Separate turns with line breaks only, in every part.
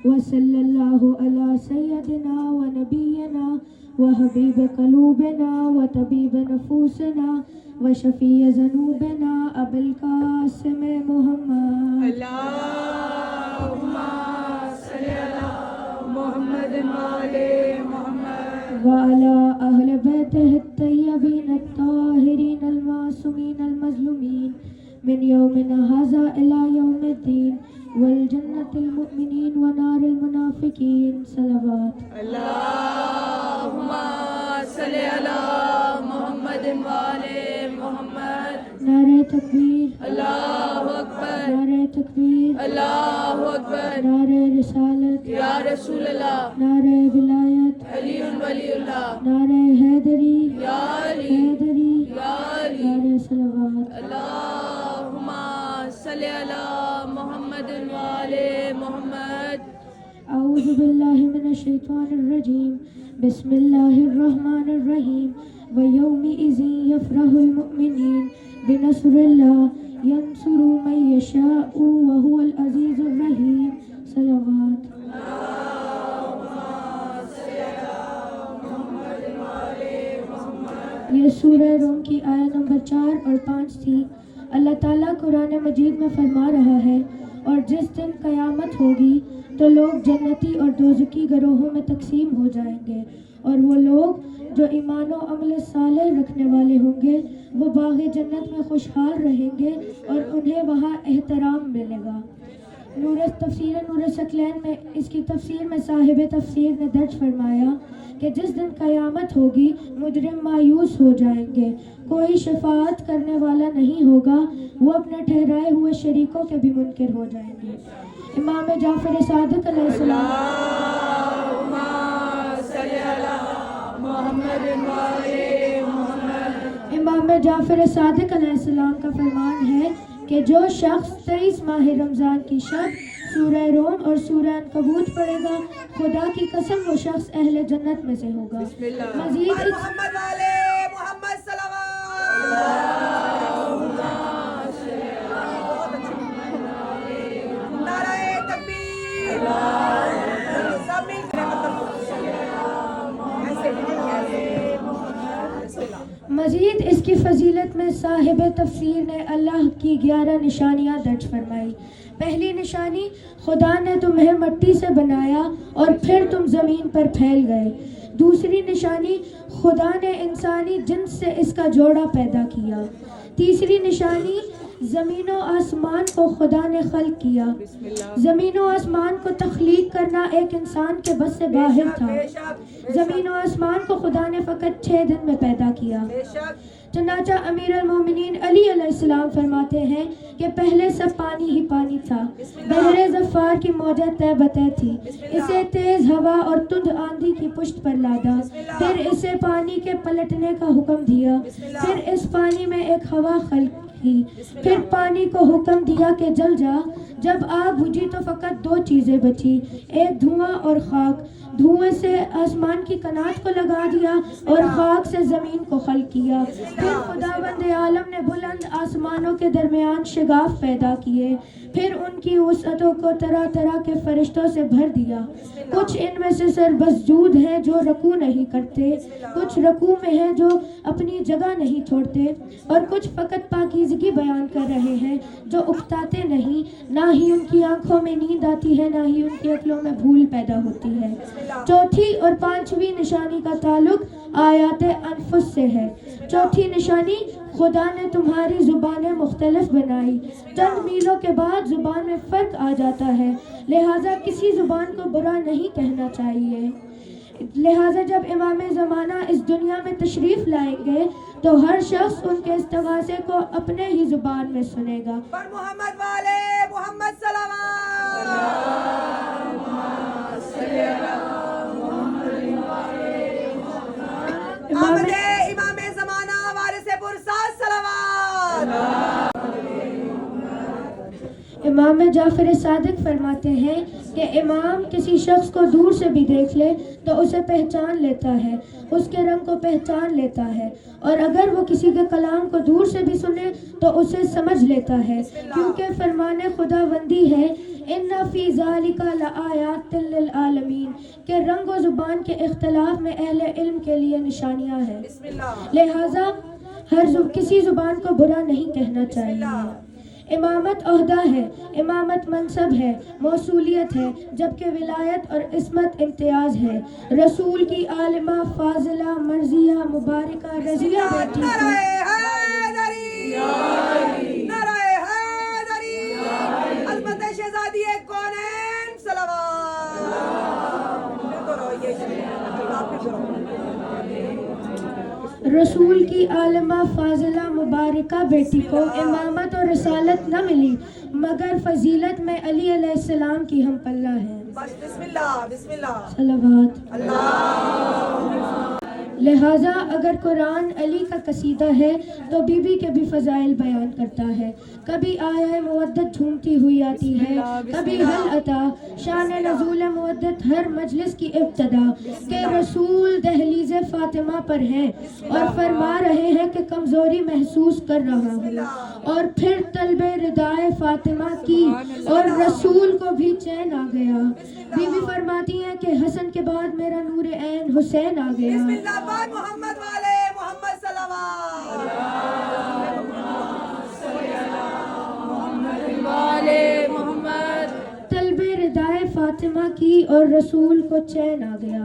وصلی اللہ علی سیدنا و نبینا وحبیب قلوبنا وطبیب نفوسنا وشفیع ذنوبنا ابو القاسم محمد
اللہم صلی علی محمد وعلی محمد
وعلی اہل بیتہ الطیبین الطاہرین المعصومین المظلومین من یومنا ھذا الی یوم الدین والجنة المؤمنین ونار المنافقین صلوات
اللہم صلی علی محمد وعلی محمد
نعرہ تکبیر
اللہ اکبر
نعرہ تکبیر
اللہ اکبر
نعرہ رسالت
یا رسول اللہ
نعرہ ولایت
علی ولی اللہ
نعرہ حیدری
یا علی
حیدری
یا علی
نعرہ صلوات
اللہم صلی علی محمد وعلی محمد
اعوذ باللہ من الشیطان الرجیم بسم اللہ الرحمن الرحیم ویومئذ یفرح المؤمنین بنصر اللہ ینصر من یشاء وهو العزیز الرحیم صلوات یہ سورہ روم کی آیت نمبر 4 اور 5 تھی۔ اللہ تعالیٰ قرآن مجید میں فرما رہا ہے اور جس دن قیامت ہوگی تو لوگ جنتی اور دوزخی گروہوں میں تقسیم ہو جائیں گے، اور وہ لوگ جو ایمان و عمل صالح رکھنے والے ہوں گے وہ باغ جنت میں خوشحال رہیں گے اور انہیں وہاں احترام ملے گا۔ تفسیر نور الثقلین میں اس کی تفسیر میں صاحب تفسیر نے درج فرمایا کہ جس دن قیامت ہوگی مجرم مایوس ہو جائیں گے، کوئی شفاعت کرنے والا نہیں ہوگا، وہ اپنے ٹھہرائے ہوئے شریکوں کے بھی منکر ہو جائیں گے۔ امام جعفر صادق علیہ السلام
اللہم صلی علی محمد وعلی محمد
امام جعفر صادق علیہ السلام کا فرمان ہے کہ جو شخص 23 ماہ رمضان کی شب سورہ روم اور سورہ عنکبوت پڑھے گا، خدا کی قسم وہ شخص اہل جنت میں سے ہوگا۔
بسم اللہ
مزید
محمد وعلی محمد صلوات نعرہ تکبیر سب مل کر
مزید اس کی فضیلت میں صاحب تفسیر نے اللہ کی 11 نشانیاں درج فرمائی۔ پہلی نشانی، خدا نے تمہیں مٹی سے بنایا اور پھر تم زمین پر پھیل گئے۔ دوسری نشانی، خدا نے انسانی جنس سے اس کا جوڑا پیدا کیا۔ تیسری نشانی، زمین و آسمان کو خدا نے خلق کیا۔ زمین و آسمان کو تخلیق کرنا ایک انسان کے بس سے باہر تھا۔ زمین و آسمان کو خدا نے فقط 6 دن میں پیدا کیا۔ چنانچہ امیر المومنین علی علیہ السلام فرماتے ہیں کہ پہلے سب پانی ہی پانی تھا، بحر ظفار کی موجیں طے بطے تھی، اسے تیز ہوا اور تند آندھی کی پشت پر لادا، پھر اسے پانی کے پلٹنے کا حکم دیا، پھر اس پانی میں ایک ہوا خلق کی، پھر پانی کو حکم دیا کہ جل جا۔ جب آگ بجھی تو فقط 2 چیزیں بچی، ایک دھواں اور خاک۔ دھوئیں سے آسمان کی قنات کو لگا دیا اور خاک سے زمین کو خلق کیا۔ پھر خداوند عالم نے بلند آسمانوں کے درمیان شگاف پیدا کیے، پھر ان کی وسعتوں کو طرح طرح کے فرشتوں سے بھر دیا۔ کچھ ان میں سے سربسجود ہیں جو رکوع نہیں کرتے، کچھ رکوع میں ہیں جو اپنی جگہ نہیں چھوڑتے، اور کچھ فقط پاکیزگی بیان کر رہے ہیں جو اکتاتے نہیں، نہ ہی ان کی آنکھوں میں نیند آتی ہے، نہ ہی ان کی عقلوں میں بھول پیدا ہوتی ہے۔ چوتھی اور 5ویں نشانی کا تعلق آیات انفس سے ہے۔ چوتھی نشانی، خدا نے تمہاری زبانیں مختلف بنائی، چند میلوں کے بعد زبان میں فرق آ جاتا ہے، لہٰذا کسی زبان کو برا نہیں کہنا چاہیے۔ لہٰذا جب امام زمانہ اس دنیا میں تشریف لائیں گے تو ہر شخص ان کے استغاثے کو اپنے ہی زبان میں سنے گا۔
پر محمد والے محمد صلوات امام زمانہ وارث پرساد صلوات۔
امام جعفر صادق فرماتے ہیں کہ امام کسی شخص کو دور سے بھی دیکھ لے تو اسے پہچان لیتا ہے، اس کے رنگ کو پہچان لیتا ہے، اور اگر وہ کسی کے کلام کو دور سے بھی سنے تو اسے سمجھ لیتا ہے، کیونکہ فرمان خداوندی ہے इन्ना फी ज़ालिका लआयातिन लिलआलमीन, कि रंग व ज़ुबान के इख्तलाफ में अहले इल्म के लिए निशानियाँ हैं।
बिस्मिल्लाह।
लिहाजा किसी ज़ुबान को बुरा नहीं कहना चाहिए। इमामत ओहदा है, इमामत मनसब है, मौसूलियत है, जबकि विलायत और इस्मत इम्तियाज़ है। रसूल की आलिमा फाजिला मर्जिया मुबारका रज़िया बेटी को
नाराए हैदरी, नाराए हैदरी, अलबत्ता शहजादी कौनैन सलावत।
रसूल की आलिमा फाजिला मुबारका बेटी को इमामत और रिसालत न मिली, मगर फजीलत में अली अलैहिस्सलाम की हम पल्ला है।
बस बिस्मिल्लाह बिस्मिल्लाह।
सलावत।
अल्लाह।
लिहाजा अगर कुरान अली का कसीदा है तो बीबी के भी फजाइल बयान करता है। कभी आया मुवद्दत झूमती हुई आती है, कभी हल अता शान नज़ूल मुवद्दत हर मजलिस की इब्तदा के रसूल दहलीज़ फातिमा पर हैं और फरमा रहे हैं कि कमज़ोरी महसूस कर रहा हूँ। और फिर तलबे रिदाए फातिमा की और रसूल को भी चैन आ गया। बीबी फरमाती हैं कि हसन के बाद मेरा नूर ऐन हुसैन आ गया।
जिंदाबाद मोहम्मद वाले मोहम्मद सल्लल्लाहु अलैहि मोहम्मद।
तलबे रिदाए फातिमा की और रसूल को चैन आ गया।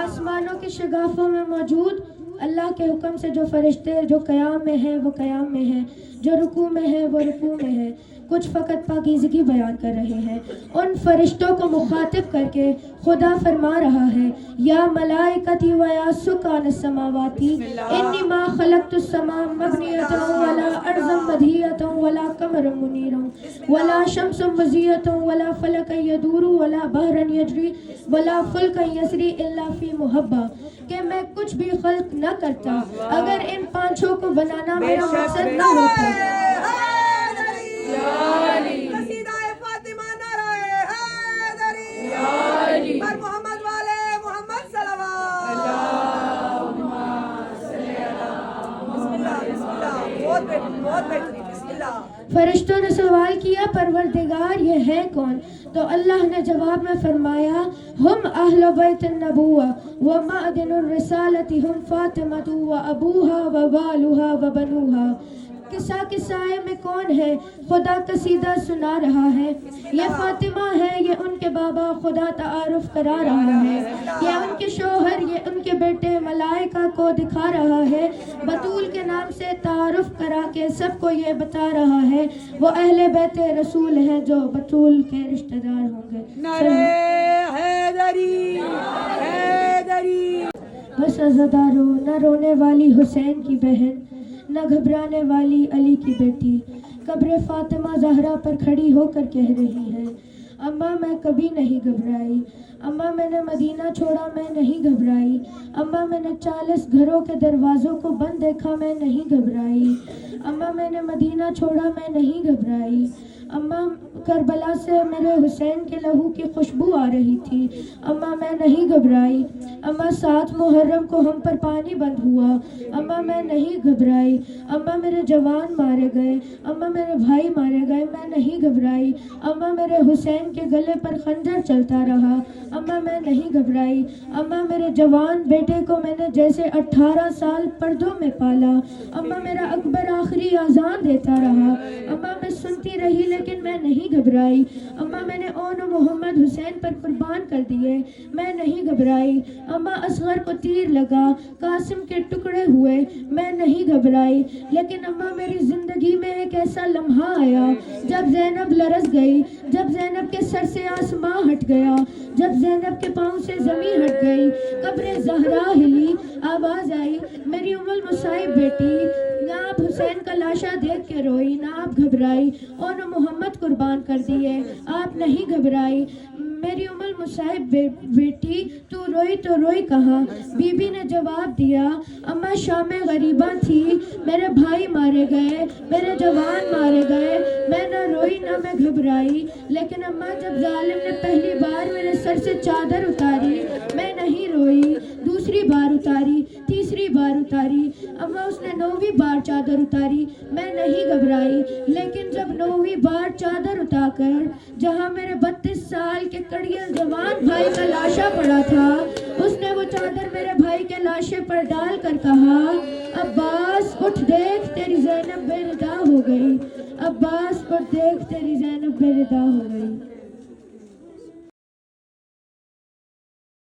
आसमानों के शगाफों में मौजूद अल्लाह के हुक्म से जो फरिश्ते जो क़याम में हैं वो क़याम में हैं, जो रुकू में हैं वो रुकू में हैं। कुछ फ़कत पाकीज़गी बयान कर रहे हैं। उन फरिश्तों को मुखातिब करके खुदा फरमा रहा है, या मलाइकती व या सुकान समावाती इन्नी मा खलक़तुस समा मबनियतन वला अर्ज़म मदहियतन वला कमरम मुनीरन वला शम्सुम मुज़ियतन वला फलकन यदूरु वला बहरन यजरी वला फुल्कन यसरी इल्ला फी मुहब्बा, कि मैं कुछ भी खल्क न करता अगर इन पांचों को बनाना मेरा मकसद न होता।
कसीदा-ए फातिमा नाराए हैदरी पर मोहम्मद वाले मोहम्मद सल्लल्लाहु बिस्मिल्लाह बिस्मिल्लाह। बहुत बेहतरीन बिस्मिल्लाह।
फरिश्तों ने सवाल किया, परवरदिगार ये है कौन? तो अल्लाह ने जवाब में फरमाया, हम अहल बैतुन नबुव्वा व मअदिनुर रिसालति हम फातिमतु व अबूहा व वालुहा व बनुहा। किस्सा किस्साए में कौन है? खुदा कसीदा सुना रहा है। ये फातिमा है, ये उनके बाबा खुदा तारुफ करा रहा है। ये उनके शोहर, ये उनके बेटे मलाइका को दिखा रहा है। बतूल के नाम से तारुफ करा के सबको ये बता रहा है वो अहले बैते रसूल हैं जो बतूल के रिश्तेदार होंगे।
नारे हैदरी हैदरी।
बस अज़ादारो, न रोने वाली हुसैन की बहन, न घबराने वाली अली की बेटी कब्र फातिमा ज़हरा पर खड़ी होकर कह रही है, अम्मा मैं कभी नहीं घबराई। अम्मा मैंने मदीना छोड़ा, मैं नहीं घबराई। अम्मा मैंने 40 घरों के दरवाज़ों को बंद देखा, मैं नहीं घबराई। अम्मा मैंने मदीना छोड़ा, मैं नहीं घबराई। अम्मा करबला से मेरे हुसैन के लहू की खुशबू आ रही थी, अम्मा मैं नहीं घबराई। अम्मा 7 मुहर्रम को हम पर पानी बंद हुआ, अम्मा मैं नहीं घबराई। अम्मा मेरे जवान मारे गए, अम्मा मेरे भाई मारे गए, मैं नहीं घबराई। अम्मा मेरे हुसैन के गले पर खंजर चलता रहा, अम्मा मैं नहीं घबराई। अम्मा मेरे जवान बेटे को मैंने जैसे 18 साल पर्दों में पाला, अम्मा मेरा अकबर आखिरी अज़ान देता रहा, अम्मा मैं सुनती रही लेकिन मैं नहीं घबराई। अम्मा मैंने ओन मोहम्मद हुसैन पर कुर्बान कर दिए, मैं नहीं घबराई। अम्मा असगर को तीर लगा, कासिम के टुकड़े हुए, मैं नहीं घबराई। लेकिन अम्मा मेरी ज़िंदगी में एक ऐसा लम्हा आया जब ज़ैनब लरज़ गई, जब ज़ैनब के सर से आसमां हट गया, जब ज़ैनब के पाँव से ज़मीन हट गई, कब्र ज़हरा हिली, आवाज़ आई, मेरी उम्मुल मुसाइब बेटी, ना आप हुसैन का लाशा देख के रोई, ना आप घबराई, और न मोहम्मद कुर्बान कर दिए, आप नहीं घबराई। मेरी उम्मुल मुसाइब बेटी तू रोई तो रोई कहाँ? बीबी ने जवाब दिया, अम्मा शाम में गरीबा थी, मेरे भाई मारे गए, मेरे जवान मारे गए, मैं न रोई न मैं घबराई। लेकिन अम्मा जब जालिम ने पहली बार मेरे सर से चादर उतारी, मैं नहीं रोई, दूसरी बार उतारी, तीसरी बार उतारी। अम्मा उसने 9वीं बार चादर उतारी। मैं नहीं घबराई, लेकिन जब 9वीं बार चादर उतारकर जहाँ मेरे 32 साल के कड़ियल जवान भाई का लाशा पड़ा था, उसने वो चादर मेरे भाई के लाशे पर डाल कर कहा, अब्बास उठ देख तेरी ज़ैनब बेरिदा हो गई। अब्बास उठ देख तेरी ज़ैनब बेरिदा हो गई।